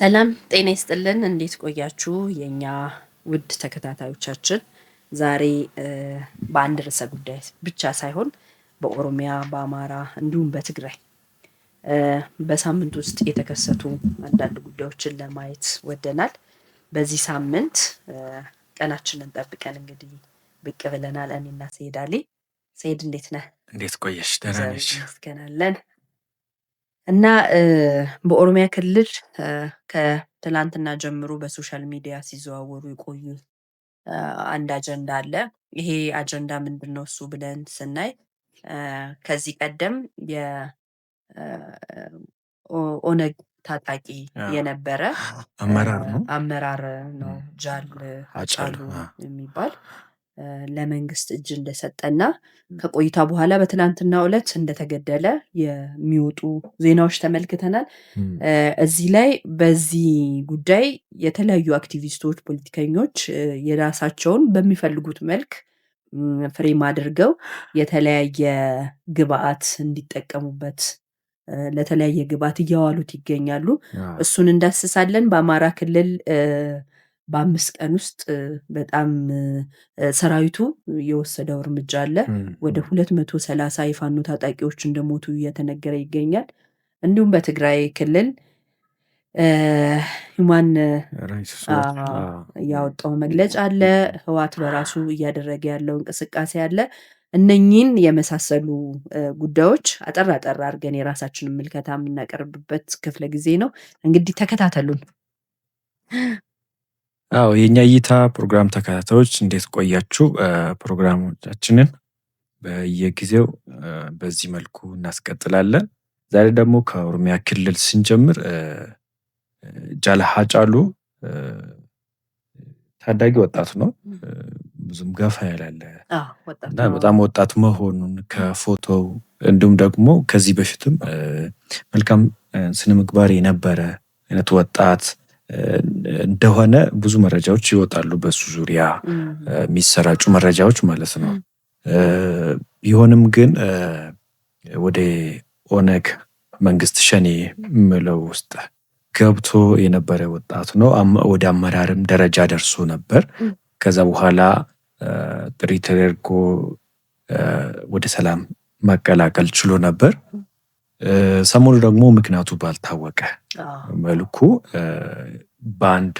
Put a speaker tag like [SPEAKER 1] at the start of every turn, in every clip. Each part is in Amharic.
[SPEAKER 1] ሰላም ጤና ይስጥልን። እንዴት ቆያችሁ የኛ ውድ ተከታታዮቻችን? ዛሬ በአንድ ርዕሰ ጉዳይ ብቻ ሳይሆን በኦሮሚያ፣ በአማራ እንዲሁም በትግራይ በሳምንት ውስጥ የተከሰቱ አንዳንድ ጉዳዮችን ለማየት ወደናል። በዚህ ሳምንት ቀናችንን ጠብቀን እንግዲህ ብቅ ብለናል። እኔና ሰይድ አሊ። ሰይድ እንዴት ነህ?
[SPEAKER 2] እንዴት ቆየሽ? ደህና ነሽ?
[SPEAKER 1] ይመስገናለን። እና በኦሮሚያ ክልል ከትላንትና ጀምሮ በሶሻል ሚዲያ ሲዘዋወሩ የቆዩ አንድ አጀንዳ አለ። ይሄ አጀንዳ ምንድን ነው እሱ ብለን ስናይ ከዚህ ቀደም የኦነግ ታጣቂ የነበረ አመራር ነው ጃል ሃጫሉ የሚባል ለመንግስት እጅ እንደሰጠና ከቆይታ በኋላ በትናንትናው ዕለት እንደተገደለ የሚወጡ ዜናዎች ተመልክተናል። እዚህ ላይ በዚህ ጉዳይ የተለያዩ አክቲቪስቶች፣ ፖለቲከኞች የራሳቸውን በሚፈልጉት መልክ ፍሬም አድርገው የተለያየ ግብአት እንዲጠቀሙበት ለተለያየ ግብአት እያዋሉት ይገኛሉ። እሱን እንዳስሳለን። በአማራ ክልል በ5 ቀን ውስጥ በጣም ሰራዊቱ የወሰደው እርምጃ አለ። ወደ 230 የፋኖ ታጣቂዎች እንደሞቱ እየተነገረ ይገኛል። እንዲሁም በትግራይ ክልል ሁማን ያወጣው መግለጫ አለ። ህወሓት በራሱ እያደረገ ያለው እንቅስቃሴ አለ። እነኚህን የመሳሰሉ ጉዳዮች አጠር አድርገን የራሳችንን ምልከታ የምናቀርብበት ክፍለ ጊዜ ነው። እንግዲህ ተከታተሉን።
[SPEAKER 2] የኛ እይታ ፕሮግራም ተከታታዮች እንዴት ቆያችሁ? ፕሮግራሞቻችንን በየጊዜው በዚህ መልኩ እናስቀጥላለን። ዛሬ ደግሞ ከኦሮሚያ ክልል ስንጀምር ጃል ሃጫሉ ታዳጊ ወጣት ነው። ብዙም ገፋ ያላለ እና በጣም ወጣት መሆኑን ከፎቶው እንዲሁም ደግሞ ከዚህ በፊትም መልካም ስነ ምግባር የነበረ አይነት ወጣት እንደሆነ ብዙ መረጃዎች ይወጣሉ። በሱ ዙሪያ የሚሰራጩ መረጃዎች ማለት ነው። ቢሆንም ግን ወደ ኦነግ መንግስት ሸኔ የሚለው ውስጥ ገብቶ የነበረ ወጣት ነው። ወደ አመራርም ደረጃ ደርሶ ነበር። ከዛ በኋላ ጥሪ ተደርጎ ወደ ሰላም መቀላቀል ችሎ ነበር። ሰሞኑ ደግሞ ምክንያቱ ባልታወቀ መልኩ በአንድ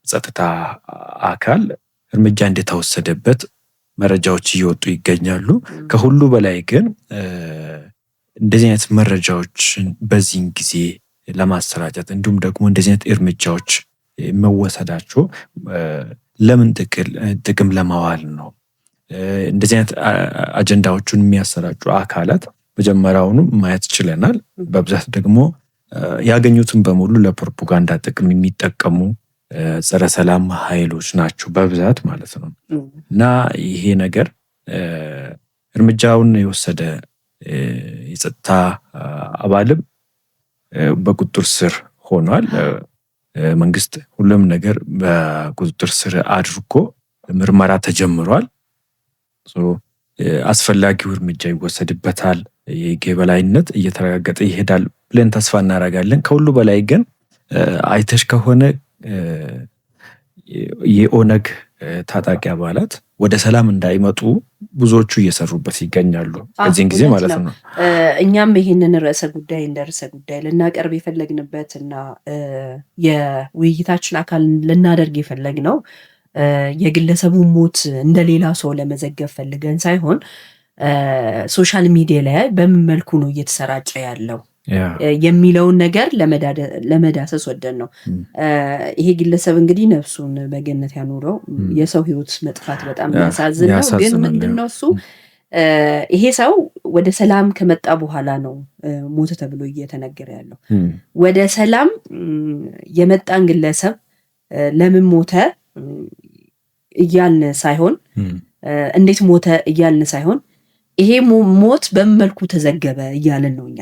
[SPEAKER 2] ጸጥታ አካል እርምጃ እንደተወሰደበት መረጃዎች እየወጡ ይገኛሉ። ከሁሉ በላይ ግን እንደዚህ አይነት መረጃዎችን በዚህን ጊዜ ለማሰራጨት እንዲሁም ደግሞ እንደዚህ አይነት እርምጃዎች መወሰዳቸው ለምን ጥቅም ለማዋል ነው? እንደዚህ አይነት አጀንዳዎቹን የሚያሰራጩ አካላት መጀመሪያውኑ ማየት ችለናል። በብዛት ደግሞ ያገኙትን በሙሉ ለፕሮፓጋንዳ ጥቅም የሚጠቀሙ ጸረ ሰላም ኃይሎች ናቸው በብዛት ማለት ነው። እና ይሄ ነገር እርምጃውን የወሰደ የጸጥታ አባልም በቁጥጥር ስር ሆኗል። መንግስት ሁሉም ነገር በቁጥጥር ስር አድርጎ ምርመራ ተጀምሯል። አስፈላጊው እርምጃ ይወሰድበታል። የህግ የበላይነት እየተረጋገጠ ይሄዳል ብለን ተስፋ እናደርጋለን። ከሁሉ በላይ ግን አይተሽ ከሆነ የኦነግ ታጣቂ አባላት ወደ ሰላም እንዳይመጡ ብዙዎቹ እየሰሩበት ይገኛሉ በዚህን ጊዜ ማለት ነው።
[SPEAKER 1] እኛም ይህንን ርዕሰ ጉዳይ እንደ ርዕሰ ጉዳይ ልናቀርብ የፈለግንበት እና የውይይታችን አካል ልናደርግ የፈለግነው የግለሰቡ ሞት እንደሌላ ሰው ለመዘገብ ፈልገን ሳይሆን ሶሻል ሚዲያ ላይ በምን መልኩ ነው እየተሰራጨ ያለው የሚለውን ነገር ለመዳሰስ ወደን ነው። ይሄ ግለሰብ እንግዲህ ነፍሱን በገነት ያኖረው። የሰው ህይወት መጥፋት በጣም የሚያሳዝን ነው። ግን ምንድነው እሱ ይሄ ሰው ወደ ሰላም ከመጣ በኋላ ነው ሞተ ተብሎ እየተነገረ ያለው። ወደ ሰላም የመጣን ግለሰብ ለምን ሞተ እያልን ሳይሆን እንዴት ሞተ እያልን ሳይሆን ይሄ ሞት በምን መልኩ ተዘገበ እያልን ነው። እኛ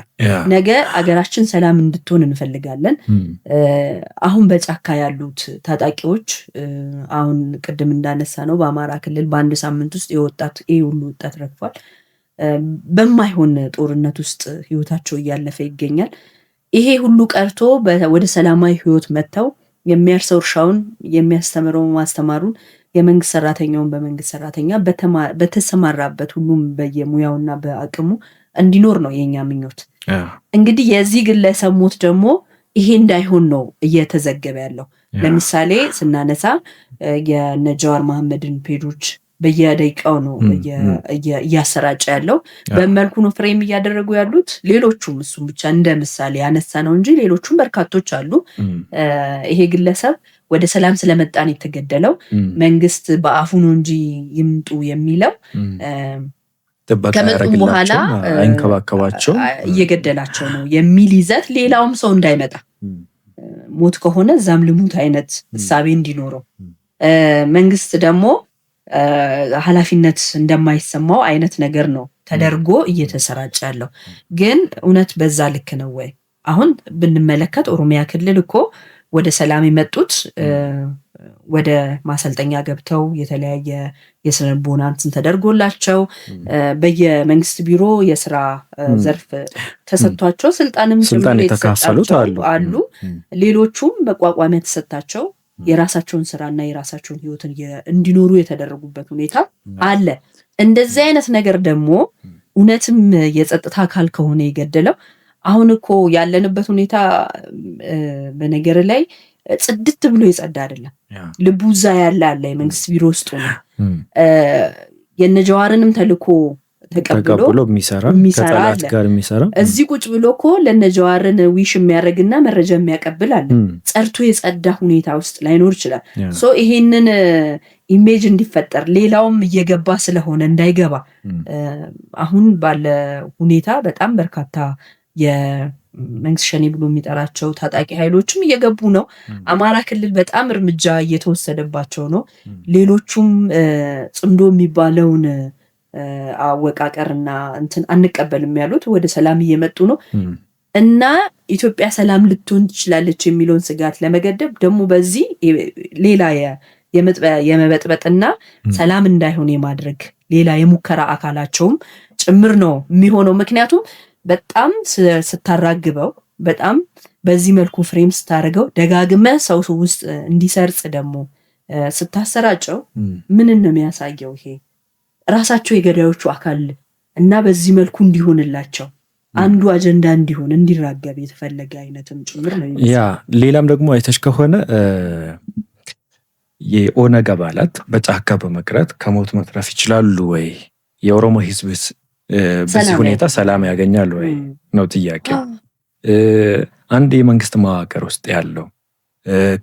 [SPEAKER 1] ነገ አገራችን ሰላም እንድትሆን እንፈልጋለን። አሁን በጫካ ያሉት ታጣቂዎች አሁን ቅድም እንዳነሳ ነው በአማራ ክልል በአንድ ሳምንት ውስጥ ይሄ ሁሉ ወጣት ረግፏል። በማይሆን ጦርነት ውስጥ ህይወታቸው እያለፈ ይገኛል። ይሄ ሁሉ ቀርቶ ወደ ሰላማዊ ህይወት መጥተው የሚያርሰው እርሻውን የሚያስተምረው ማስተማሩን የመንግስት ሰራተኛውን በመንግስት ሰራተኛ በተሰማራበት ሁሉም በየሙያውና በአቅሙ እንዲኖር ነው የኛ ምኞት። እንግዲህ የዚህ ግለሰብ ሞት ደግሞ ይሄ እንዳይሆን ነው እየተዘገበ ያለው። ለምሳሌ ስናነሳ የነጃዋር መሐመድን ፔጆች በየደቂቃው ነው እያሰራጨ ያለው። በመልኩ ነው ፍሬም እያደረጉ ያሉት። ሌሎቹም እሱም ብቻ እንደ ምሳሌ ያነሳ ነው እንጂ ሌሎቹም በርካቶች አሉ። ይሄ ግለሰብ ወደ ሰላም ስለመጣን የተገደለው መንግስት በአፉ ነው እንጂ ይምጡ የሚለው ከመጡም በኋላ
[SPEAKER 2] አይንከባከባቸው
[SPEAKER 1] እየገደላቸው ነው የሚል ይዘት ሌላውም ሰው እንዳይመጣ ሞት ከሆነ እዛም ልሙት አይነት እሳቤ እንዲኖረው መንግስት ደግሞ ኃላፊነት እንደማይሰማው አይነት ነገር ነው ተደርጎ እየተሰራጨ ያለው። ግን እውነት በዛ ልክ ነው ወይ? አሁን ብንመለከት ኦሮሚያ ክልል እኮ ወደ ሰላም የመጡት ወደ ማሰልጠኛ ገብተው የተለያየ የስነ ልቦና እንትን ተደርጎላቸው በየመንግስት ቢሮ የስራ ዘርፍ ተሰጥቷቸው ስልጣንም
[SPEAKER 2] ስልጣን የተካፈሉት
[SPEAKER 1] አሉ። ሌሎቹም መቋቋሚያ ተሰጣቸው የራሳቸውን ስራና የራሳቸውን ህይወትን እንዲኖሩ የተደረጉበት ሁኔታ አለ። እንደዚህ አይነት ነገር ደግሞ እውነትም የጸጥታ አካል ከሆነ የገደለው አሁን እኮ ያለንበት ሁኔታ በነገር ላይ ጽድት ብሎ የጸዳ አይደለም። ልቡ እዛ ያለ አለ የመንግስት ቢሮ ውስጥ ነው። የነጃዋርንም ተልኮ ተቀብሎ
[SPEAKER 2] የሚሰራ ከጠላት ጋር የሚሰራ
[SPEAKER 1] እዚህ ቁጭ ብሎ እኮ ለነጃዋርን ዊሽ የሚያደርግና መረጃ የሚያቀብል አለ። ጸርቶ የጸዳ ሁኔታ ውስጥ ላይኖር ይችላል። ሶ ይሄንን ኢሜጅ እንዲፈጠር ሌላውም እየገባ ስለሆነ እንዳይገባ አሁን ባለ ሁኔታ በጣም በርካታ የመንግስት ሸኔ ብሎ የሚጠራቸው ታጣቂ ኃይሎችም እየገቡ ነው። አማራ ክልል በጣም እርምጃ እየተወሰደባቸው ነው። ሌሎቹም ጽምዶ የሚባለውን አወቃቀርና እንትን አንቀበልም ያሉት ወደ ሰላም እየመጡ ነው። እና ኢትዮጵያ ሰላም ልትሆን ትችላለች የሚለውን ስጋት ለመገደብ ደግሞ በዚህ ሌላ የመበጥበጥና ሰላም እንዳይሆን የማድረግ ሌላ የሙከራ አካላቸውም ጭምር ነው የሚሆነው። ምክንያቱም በጣም ስታራግበው በጣም በዚህ መልኩ ፍሬም ስታደርገው ደጋግመ ሰው ውስጥ እንዲሰርጽ ደግሞ ስታሰራጨው ምንን ነው የሚያሳየው? ይሄ ራሳቸው የገዳዮቹ አካል እና በዚህ መልኩ እንዲሆንላቸው አንዱ አጀንዳ እንዲሆን እንዲራገብ የተፈለገ አይነትም ጭምር ነው።
[SPEAKER 2] ያ ሌላም ደግሞ አይተሽ ከሆነ የኦነግ አባላት በጫካ በመቅረት ከሞት መትረፍ ይችላሉ ወይ? የኦሮሞ ህዝብስ በዚህ ሁኔታ ሰላም ያገኛል ወይ ነው ጥያቄው። አንድ የመንግስት መዋቅር ውስጥ ያለው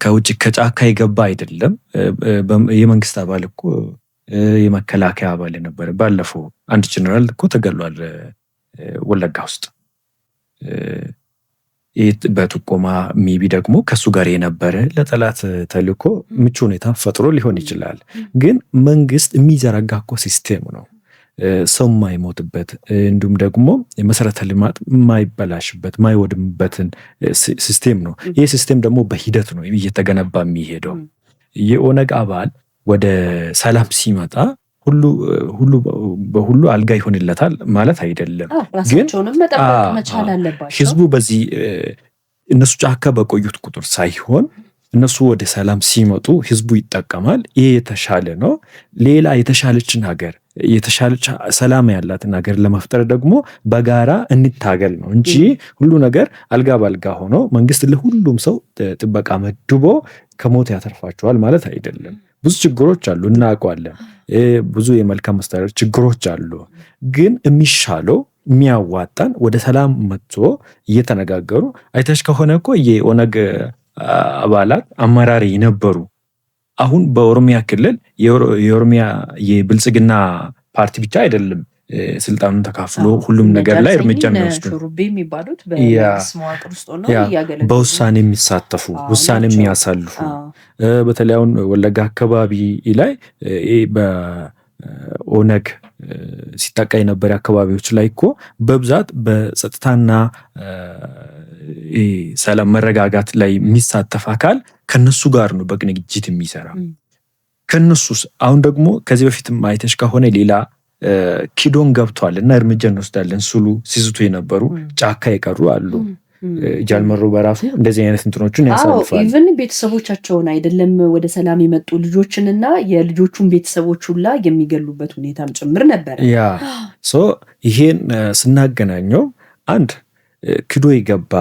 [SPEAKER 2] ከውጭ ከጫካ የገባ አይደለም። የመንግስት አባል እኮ የመከላከያ አባል ነበር። ባለፈው አንድ ጀነራል እኮ ተገሏል ወለጋ ውስጥ። በጥቆማ ሜቢ ደግሞ ከሱ ጋር የነበረ ለጠላት ተልኮ ምቹ ሁኔታ ፈጥሮ ሊሆን ይችላል። ግን መንግስት የሚዘረጋ እኮ ሲስቴም ነው፣ ሰው የማይሞትበት እንዲሁም ደግሞ የመሰረተ ልማት የማይበላሽበት የማይወድምበትን ሲስቴም ነው። ይህ ሲስቴም ደግሞ በሂደት ነው እየተገነባ የሚሄደው። የኦነግ አባል ወደ ሰላም ሲመጣ በሁሉ አልጋ ይሆንለታል ማለት አይደለም። ግን ህዝቡ በዚህ እነሱ ጫካ በቆዩት ቁጥር ሳይሆን እነሱ ወደ ሰላም ሲመጡ ህዝቡ ይጠቀማል። ይሄ የተሻለ ነው። ሌላ የተሻለችን ሀገር የተሻለች ሰላም ያላትን ሀገር ለመፍጠር ደግሞ በጋራ እንታገል ነው እንጂ ሁሉ ነገር አልጋ ባልጋ ሆኖ መንግስት ለሁሉም ሰው ጥበቃ መድቦ ከሞት ያተርፋቸዋል ማለት አይደለም። ብዙ ችግሮች አሉ፣ እናውቀዋለን። ብዙ የመልካም መስተዳደር ችግሮች አሉ። ግን የሚሻለው የሚያዋጣን ወደ ሰላም መጥቶ እየተነጋገሩ አይተሽ ከሆነ እኮ የኦነግ አባላት አመራሪ የነበሩ አሁን በኦሮሚያ ክልል የኦሮሚያ የብልጽግና ፓርቲ ብቻ አይደለም ስልጣኑን ተካፍሎ ሁሉም ነገር ላይ እርምጃ የሚወስዱ በውሳኔ የሚሳተፉ ውሳኔ የሚያሳልፉ በተለይ አሁን ወለጋ አካባቢ ላይ በኦነግ ሲጠቃ የነበረ አካባቢዎች ላይ እኮ በብዛት በጸጥታና ሰላም መረጋጋት ላይ የሚሳተፍ አካል ከነሱ ጋር ነው በቅንጅት የሚሰራ። ከነሱስ አሁን ደግሞ ከዚህ በፊት አይተሽ ከሆነ ሌላ ኪዶን ገብቷል እና እርምጃ እንወስዳለን ስሉ ሲዝቱ የነበሩ ጫካ የቀሩ አሉ። ጃልመሮ በራሱ እንደዚህ አይነት እንትኖችን ያሳልፋል።
[SPEAKER 1] ኢቭን ቤተሰቦቻቸውን አይደለም ወደ ሰላም የመጡ ልጆችንና የልጆቹን ቤተሰቦች ሁላ የሚገሉበት ሁኔታም ጭምር ነበር።
[SPEAKER 2] ይሄን ስናገናኘው አንድ ክዶ የገባ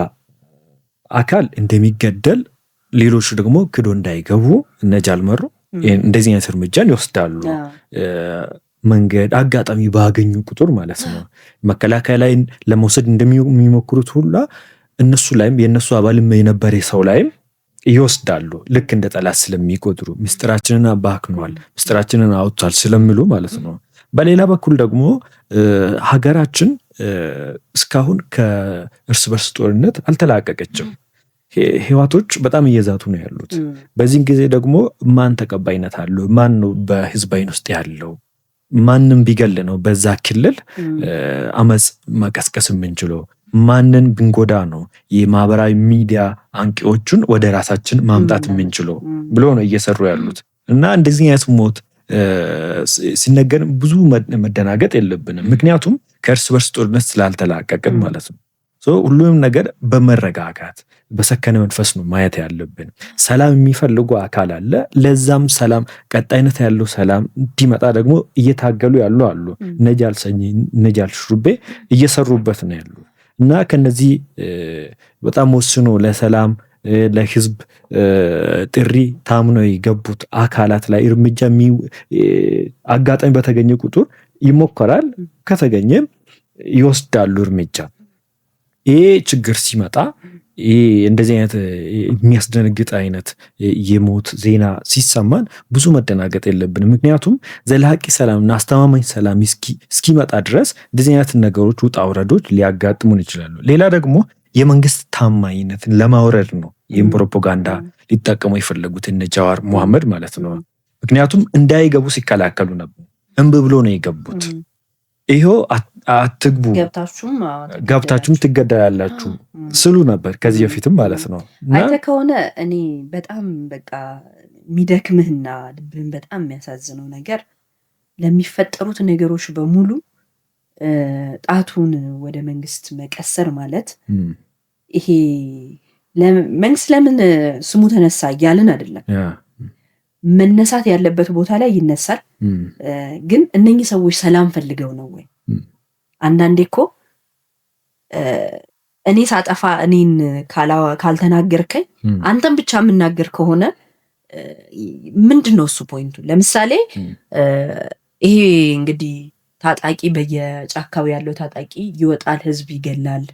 [SPEAKER 2] አካል እንደሚገደል፣ ሌሎቹ ደግሞ ክዶ እንዳይገቡ እነ ጃልመሮ እንደዚህ አይነት እርምጃን ይወስዳሉ። መንገድ አጋጣሚ ባገኙ ቁጥር ማለት ነው። መከላከያ ላይ ለመውሰድ እንደሚሞክሩት ሁላ እነሱ ላይም የእነሱ አባልም የነበረ ሰው ላይም ይወስዳሉ። ልክ እንደ ጠላት ስለሚቆጥሩ ምስጢራችንን አባክኗል፣ ምስጢራችንን አውጥቷል ስለሚሉ ማለት ነው። በሌላ በኩል ደግሞ ሀገራችን እስካሁን ከእርስ በርስ ጦርነት አልተላቀቀችም። ህዋቶች በጣም እየዛቱ ነው ያሉት። በዚህን ጊዜ ደግሞ ማን ተቀባይነት አለው? ማን ነው በህዝብ አይን ውስጥ ያለው? ማንም ቢገል ነው በዛ ክልል አመፅ መቀስቀስ የምንችለው? ማንን ብንጎዳ ነው የማህበራዊ ሚዲያ አንቂዎቹን ወደ ራሳችን ማምጣት የምንችለው ብሎ ነው እየሰሩ ያሉት። እና እንደዚህ አይነት ሞት ሲነገር ብዙ መደናገጥ የለብንም። ምክንያቱም ከእርስ በርስ ጦርነት ስላልተላቀቅን ማለት ነው። ሁሉም ነገር በመረጋጋት በሰከነ መንፈስ ነው ማየት ያለብን። ሰላም የሚፈልጉ አካል አለ። ለዛም ሰላም ቀጣይነት ያለው ሰላም እንዲመጣ ደግሞ እየታገሉ ያሉ አሉ። ነጃል ሰኝ ነጃል ሹሩቤ እየሰሩበት ነው ያሉ እና ከነዚህ በጣም ወስኖ ለሰላም ለህዝብ ጥሪ ታምኖ የገቡት አካላት ላይ እርምጃ አጋጣሚ በተገኘ ቁጥር ይሞከራል። ከተገኘም ይወስዳሉ እርምጃ። ይሄ ችግር ሲመጣ እንደዚህ አይነት የሚያስደነግጥ አይነት የሞት ዜና ሲሰማን ብዙ መደናገጥ የለብንም። ምክንያቱም ዘላቂ ሰላምና አስተማማኝ ሰላም እስኪመጣ ድረስ እንደዚህ አይነት ነገሮች ውጣ ውረዶች ሊያጋጥሙን ይችላሉ። ሌላ ደግሞ የመንግስት ታማኝነትን ለማውረድ ነው ይህም ፕሮፓጋንዳ ሊጠቀሙ የፈለጉት እነ ጃዋር መሐመድ ማለት ነው። ምክንያቱም እንዳይገቡ ሲከላከሉ ነበር። እምብ ብሎ ነው የገቡት። ይሄው አትግቡ ገብታችሁም ትገደላላችሁ ስሉ ነበር ከዚህ በፊትም ማለት ነው።
[SPEAKER 1] አይተ ከሆነ እኔ በጣም በቃ የሚደክምህና ልብን በጣም የሚያሳዝነው ነገር ለሚፈጠሩት ነገሮች በሙሉ ጣቱን ወደ መንግስት መቀሰር ማለት ይሄ መንግስት ለምን ስሙ ተነሳ እያልን አይደለም። መነሳት ያለበት ቦታ ላይ ይነሳል። ግን እነኚህ ሰዎች ሰላም ፈልገው ነው ወይ? አንዳንዴ እኮ እኔ ሳጠፋ እኔን ካልተናገርከኝ አንተን ብቻ የምናገር ከሆነ ምንድን ነው እሱ ፖይንቱ? ለምሳሌ ይሄ እንግዲህ ታጣቂ በየጫካው ያለው ታጣቂ ይወጣል፣ ህዝብ ይገላል፣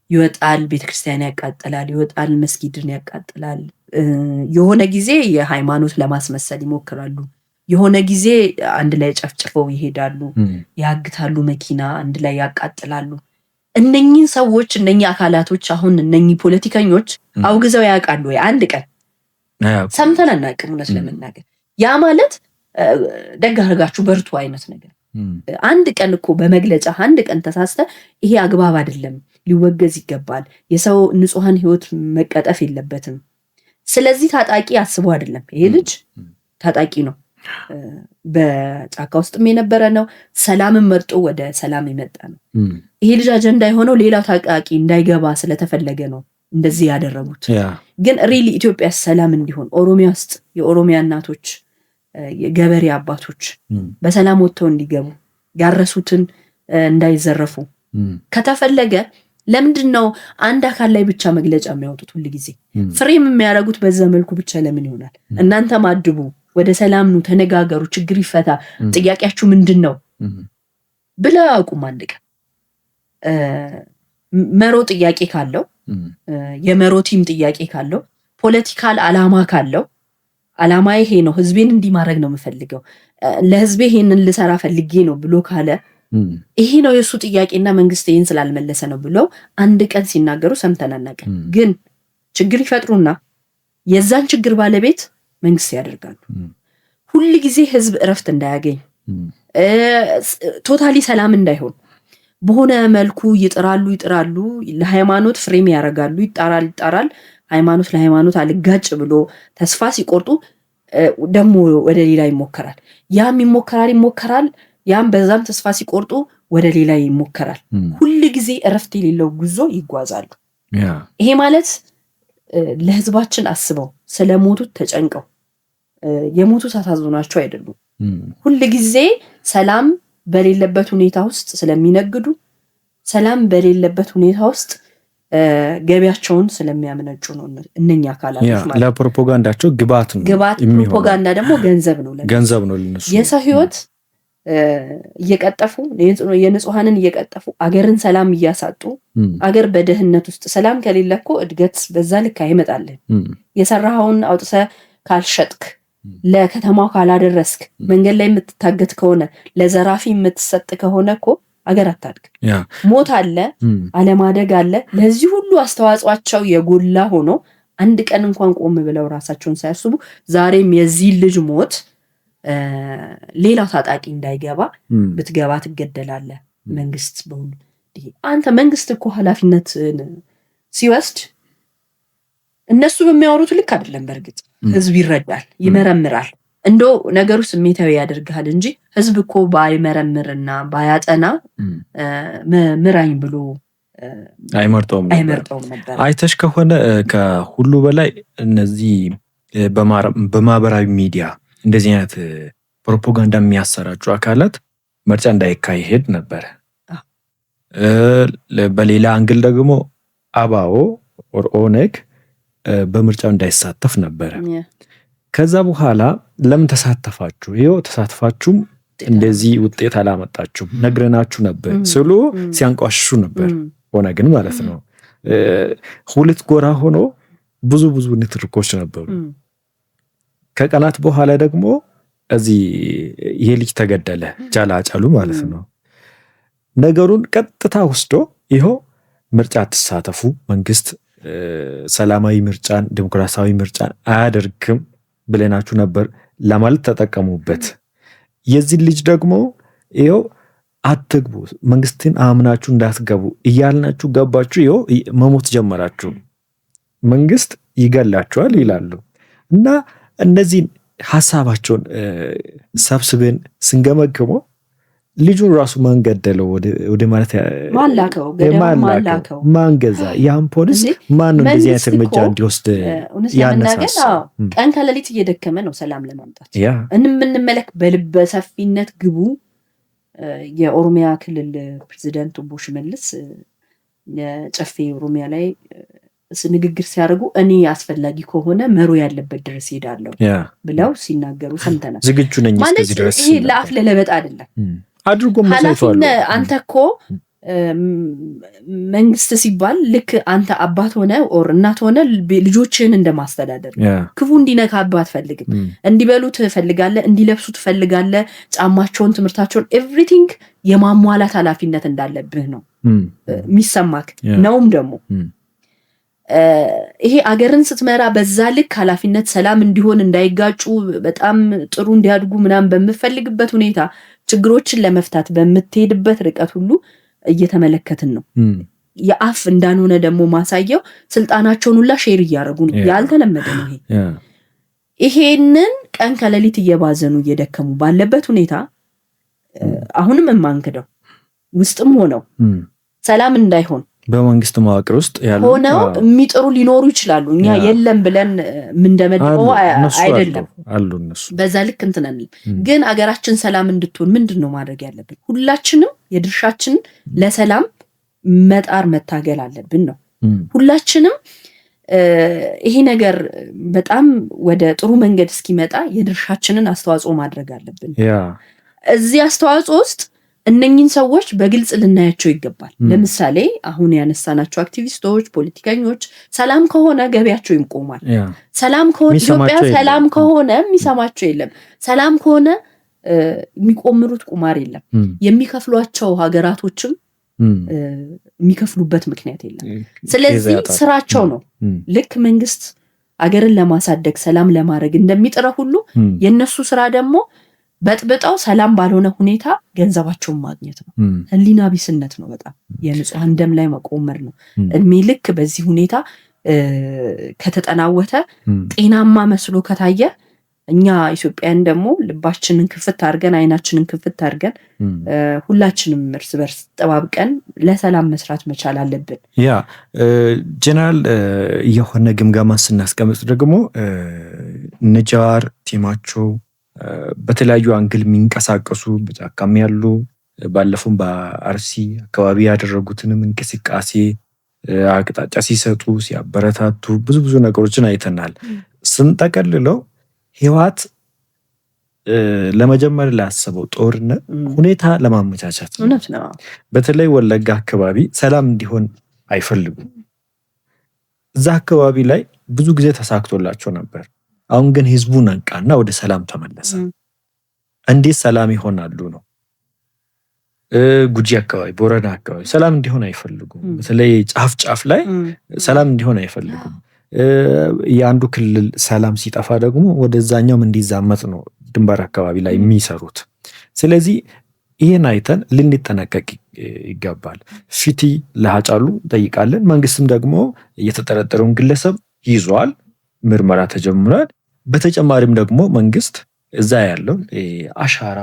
[SPEAKER 1] ይወጣል፣ ቤተክርስቲያን ያቃጥላል፣ ይወጣል፣ መስጊድን ያቃጥላል። የሆነ ጊዜ የሃይማኖት ለማስመሰል ይሞክራሉ። የሆነ ጊዜ አንድ ላይ ጨፍጭፈው ይሄዳሉ፣ ያግታሉ፣ መኪና አንድ ላይ ያቃጥላሉ። እነኚህ ሰዎች እነኚህ አካላቶች አሁን እነኚህ ፖለቲከኞች አውግዘው ያውቃሉ ወይ? አንድ ቀን ሰምተን አናውቅም። እውነት ለመናገር ያ ማለት ደግ አድርጋችሁ በርቱ አይነት ነገር። አንድ ቀን እኮ በመግለጫ አንድ ቀን ተሳስተ ይሄ አግባብ አይደለም፣ ሊወገዝ ይገባል፣ የሰው ንጹሐን ህይወት መቀጠፍ የለበትም። ስለዚህ ታጣቂ አስቦ አይደለም። ይሄ ልጅ ታጣቂ ነው፣ በጫካ ውስጥም የነበረ ነው፣ ሰላምን መርጦ ወደ ሰላም የመጣ ነው። ይሄ ልጅ አጀንዳ የሆነው ሌላው ታጣቂ እንዳይገባ ስለተፈለገ ነው እንደዚህ ያደረጉት። ግን ሪሊ ኢትዮጵያ ሰላም እንዲሆን ኦሮሚያ ውስጥ የኦሮሚያ እናቶች የገበሬ አባቶች በሰላም ወጥተው እንዲገቡ ያረሱትን እንዳይዘረፉ ከተፈለገ ለምንድን ነው አንድ አካል ላይ ብቻ መግለጫ የሚያወጡት? ሁሉ ጊዜ ፍሬም የሚያደርጉት በዛ መልኩ ብቻ ለምን ይሆናል? እናንተ ማድቡ፣ ወደ ሰላም ኑ፣ ተነጋገሩ፣ ችግር ይፈታ፣ ጥያቄያችሁ ምንድን ነው ብለው አያውቁም። አንድ ቀን መሮ ጥያቄ ካለው የመሮ ቲም ጥያቄ ካለው ፖለቲካል አላማ ካለው አላማ ይሄ ነው፣ ህዝቤን እንዲህ ማድረግ ነው የምፈልገው፣ ለህዝቤ ይሄንን ልሰራ ፈልጌ ነው ብሎ ካለ ይሄ ነው የሱ ጥያቄና መንግስት ይሄን ስላልመለሰ ነው ብለው አንድ ቀን ሲናገሩ ሰምተን አናውቅም። ግን ችግር ይፈጥሩና የዛን ችግር ባለቤት መንግስት ያደርጋሉ። ሁል ጊዜ ህዝብ እረፍት እንዳያገኝ፣ ቶታሊ ሰላም እንዳይሆን በሆነ መልኩ ይጥራሉ። ለሃይማኖት ፍሬም ያደርጋሉ። ይጣራል። ሃይማኖት ለሃይማኖት አልጋጭ ብሎ ተስፋ ሲቆርጡ ደግሞ ወደ ሌላ ይሞከራል። ያም ይሞከራል። ያም በዛም ተስፋ ሲቆርጡ ወደ ሌላ ይሞከራል። ሁል ጊዜ እረፍት የሌለው ጉዞ ይጓዛሉ። ይሄ ማለት ለህዝባችን አስበው ስለሞቱት ተጨንቀው የሞቱት አሳዝኗቸው አይደሉም። ሁሉ ጊዜ ሰላም በሌለበት ሁኔታ ውስጥ ስለሚነግዱ ሰላም በሌለበት ሁኔታ ውስጥ ገቢያቸውን ስለሚያመነጩ ነው እነኛ አካላቶች ማለት
[SPEAKER 2] ለፕሮፓጋንዳቸው ግብአት ነው።
[SPEAKER 1] ፕሮፓጋንዳ ደግሞ ገንዘብ ነው ለነሱ። የሰው ህይወት እየቀጠፉ የንጹሃንን እየቀጠፉ አገርን ሰላም እያሳጡ አገር በደህንነት ውስጥ ሰላም ከሌለ እኮ እድገት በዛ ልክ አይመጣልን። የሰራኸውን አውጥተህ ካልሸጥክ ለከተማው ካላደረስክ መንገድ ላይ የምትታገት ከሆነ ለዘራፊ የምትሰጥ ከሆነ እኮ አገር አታድግ። ሞት አለ፣ አለማደግ አለ። ለዚህ ሁሉ አስተዋጽኦአቸው የጎላ ሆኖ አንድ ቀን እንኳን ቆም ብለው ራሳቸውን ሳያስቡ ዛሬም የዚህ ልጅ ሞት ሌላ ታጣቂ እንዳይገባ ብትገባ ትገደላለህ። መንግስት በሁሉ አንተ መንግስት እኮ ኃላፊነት ሲወስድ እነሱ በሚያወሩት ልክ አይደለም። በርግጥ ህዝብ ይረዳል፣ ይመረምራል። እንደው ነገሩ ስሜታዊ ያደርጋል እንጂ ህዝብ እኮ ባይመረምርና ባያጠና ምራኝ ብሎ
[SPEAKER 2] አይመርጠውም ነበር። አይተሽ ከሆነ ከሁሉ በላይ እነዚህ በማህበራዊ ሚዲያ እንደዚህ አይነት ፕሮፓጋንዳ የሚያሰራጩ አካላት ምርጫ እንዳይካሄድ ነበር። በሌላ አንግል ደግሞ አባኦ ኦነግ በምርጫው እንዳይሳተፍ ነበር። ከዛ በኋላ ለምን ተሳተፋችሁ? ይኸው ተሳትፋችሁም እንደዚህ ውጤት አላመጣችሁም ነግረናችሁ ነበር ስሉ ሲያንቋሽሹ ነበር። ኦነግን ማለት ነው። ሁለት ጎራ ሆኖ ብዙ ንትርኮች ነበሩ። ከቀናት በኋላ ደግሞ እዚህ ይሄ ልጅ ተገደለ፣ ጃላጫሉ ማለት ነው። ነገሩን ቀጥታ ወስዶ ይኸው ምርጫ ተሳተፉ፣ መንግስት ሰላማዊ ምርጫን ዲሞክራሲያዊ ምርጫን አያደርግም ብለናችሁ ነበር ለማለት ተጠቀሙበት። የዚህ ልጅ ደግሞ ይኸው አትግቡ፣ መንግስትን አምናችሁ እንዳትገቡ እያልናችሁ ገባችሁ፣ ይኸው መሞት ጀመራችሁ፣ መንግስት ይገላችኋል ይላሉ። እና እነዚህ ሐሳባቸውን ሰብስበን ስንገመግሞ ልጁን ራሱ ማን ገደለው ወደ ማለት ማላከው ማንገዛ ያን ፖሊስ ማን ነው እንደዚህ አይነት እርምጃ እንዲወስድ ያነሳሳው?
[SPEAKER 1] ቀን ከሌሊት እየደከመ ነው ሰላም ለማምጣት እንምንመለክ በልበሰፊነት ግቡ። የኦሮሚያ ክልል ፕሬዝዳንት ኦቦ ሽመልስ ጨፌ ኦሮሚያ ላይ ንግግር ሲያደርጉ እኔ አስፈላጊ ከሆነ መሮ ያለበት ድረስ ሄዳለሁ ብለው ሲናገሩ ሰምተናል።
[SPEAKER 2] ዝግጁ ነኝ እስከዚህ ድረስ።
[SPEAKER 1] ይሄ ለአፍ ለለበጥ አይደለም
[SPEAKER 2] አድርጎ መሳይቷል።
[SPEAKER 1] አንተ እኮ መንግስት ሲባል ልክ አንተ አባት ሆነ ኦር እናት ሆነ ልጆችን እንደማስተዳደር ክፉ እንዲነካባት ፈልግም፣ እንዲበሉ ትፈልጋለህ፣ እንዲለብሱ ትፈልጋለህ፣ ጫማቸውን፣ ትምህርታቸውን ኤቭሪቲንግ የማሟላት ኃላፊነት እንዳለብህ ነው የሚሰማክ ነውም ደግሞ ይሄ አገርን ስትመራ በዛ ልክ ኃላፊነት ሰላም እንዲሆን እንዳይጋጩ በጣም ጥሩ እንዲያድጉ ምናምን በመፈልግበት ሁኔታ ችግሮችን ለመፍታት በምትሄድበት ርቀት ሁሉ እየተመለከትን ነው። የአፍ እንዳንሆነ ደግሞ ማሳየው ስልጣናቸውን ሁላ ሼር እያደረጉ ነው። ያልተለመደ ነው ይሄ። ይሄንን ቀን ከሌሊት እየባዘኑ እየደከሙ ባለበት ሁኔታ አሁንም የማንክደው ውስጥም ሆነው ሰላም እንዳይሆን
[SPEAKER 2] በመንግስት መዋቅር ውስጥ ያሉ
[SPEAKER 1] ሆነው የሚጥሩ ሊኖሩ ይችላሉ። እኛ የለም ብለን ምንደመድበው አይደለም
[SPEAKER 2] አሉ እነሱ
[SPEAKER 1] በዛ ልክ እንትነን። ግን አገራችን ሰላም እንድትሆን ምንድነው ማድረግ ያለብን? ሁላችንም የድርሻችንን ለሰላም መጣር መታገል አለብን ነው። ሁላችንም ይሄ ነገር በጣም ወደ ጥሩ መንገድ እስኪመጣ የድርሻችንን አስተዋጽኦ ማድረግ አለብን። እዚህ አስተዋጽኦ ውስጥ እነኚህን ሰዎች በግልጽ ልናያቸው ይገባል። ለምሳሌ አሁን ያነሳናቸው አክቲቪስቶች፣ ፖለቲከኞች ሰላም ከሆነ ገቢያቸው ይቆማል። ሰላም ከሆነ ኢትዮጵያ ሰላም ከሆነ የሚሰማቸው የለም። ሰላም ከሆነ የሚቆምሩት ቁማር የለም። የሚከፍሏቸው ሀገራቶችም የሚከፍሉበት ምክንያት የለም። ስለዚህ ስራቸው ነው። ልክ መንግስት አገርን ለማሳደግ ሰላም ለማድረግ እንደሚጥረው ሁሉ የነሱ ስራ ደግሞ በጥብጣው ሰላም ባልሆነ ሁኔታ ገንዘባቸውን ማግኘት ነው። ህሊና ቢስነት ነው። በጣም የንጹሃን ደም ላይ መቆመር ነው። እድሜ ልክ በዚህ ሁኔታ ከተጠናወተ ጤናማ መስሎ ከታየ እኛ ኢትዮጵያን ደግሞ ልባችንን ክፍት አድርገን አይናችንን ክፍት አድርገን ሁላችንም እርስ በርስ ተጠባብቀን ለሰላም መስራት መቻል አለብን።
[SPEAKER 2] ያ ጀነራል የሆነ ግምገማ ስናስቀምጥ ደግሞ እነ ጃዋር ቲማቸው በተለያዩ አንግል የሚንቀሳቀሱ በጫካም ያሉ ባለፈው በአርሲ አካባቢ ያደረጉትንም እንቅስቃሴ አቅጣጫ ሲሰጡ ሲያበረታቱ ብዙ ነገሮችን አይተናል። ስንጠቀልለው ህወሓት ለመጀመር ላሰበው ጦርነት ሁኔታ ለማመቻቸት ነው። በተለይ ወለጋ አካባቢ ሰላም እንዲሆን አይፈልጉም። እዛ አካባቢ ላይ ብዙ ጊዜ ተሳክቶላቸው ነበር። አሁን ግን ህዝቡ ነቃና ወደ ሰላም ተመለሰ። እንዴት ሰላም ይሆናሉ ነው? ጉጂ አካባቢ ቦረና አካባቢ ሰላም እንዲሆን አይፈልጉም። በተለይ ጫፍ ላይ ሰላም እንዲሆን አይፈልጉም። የአንዱ ክልል ሰላም ሲጠፋ ደግሞ ወደዛኛውም እንዲዛመት ነው ድንበር አካባቢ ላይ የሚሰሩት። ስለዚህ ይሄን አይተን ልንጠነቀቅ ይገባል። ፍትህ ለሃጫሉ ጠይቃለን። መንግስትም ደግሞ የተጠረጠረውን ግለሰብ ይዟል፣ ምርመራ ተጀምሯል። በተጨማሪም ደግሞ መንግስት እዛ ያለው አሻራ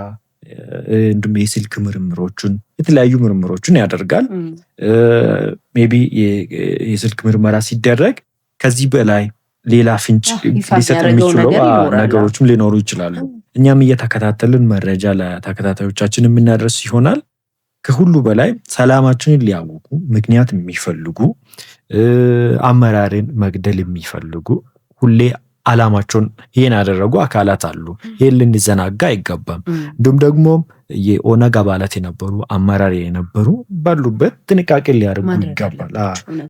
[SPEAKER 2] እንዲሁም የስልክ ምርምሮችን የተለያዩ ምርምሮችን ያደርጋል። ሜቢ የስልክ ምርመራ ሲደረግ ከዚህ በላይ ሌላ ፍንጭ ሊሰጥ የሚችለው ነገሮችም ሊኖሩ ይችላሉ። እኛም እየተከታተልን መረጃ ለተከታታዮቻችን የምናደርስ ይሆናል። ከሁሉ በላይ ሰላማችንን ሊያውቁ ምክንያት የሚፈልጉ አመራርን መግደል የሚፈልጉ ሁሌ አላማቸውን ይሄን ያደረጉ አካላት አሉ። ይሄን ልንዘናጋ አይገባም። እንዲሁም ደግሞ የኦነግ አባላት የነበሩ አመራር የነበሩ ባሉበት ጥንቃቄ ሊያደርጉ ይገባል።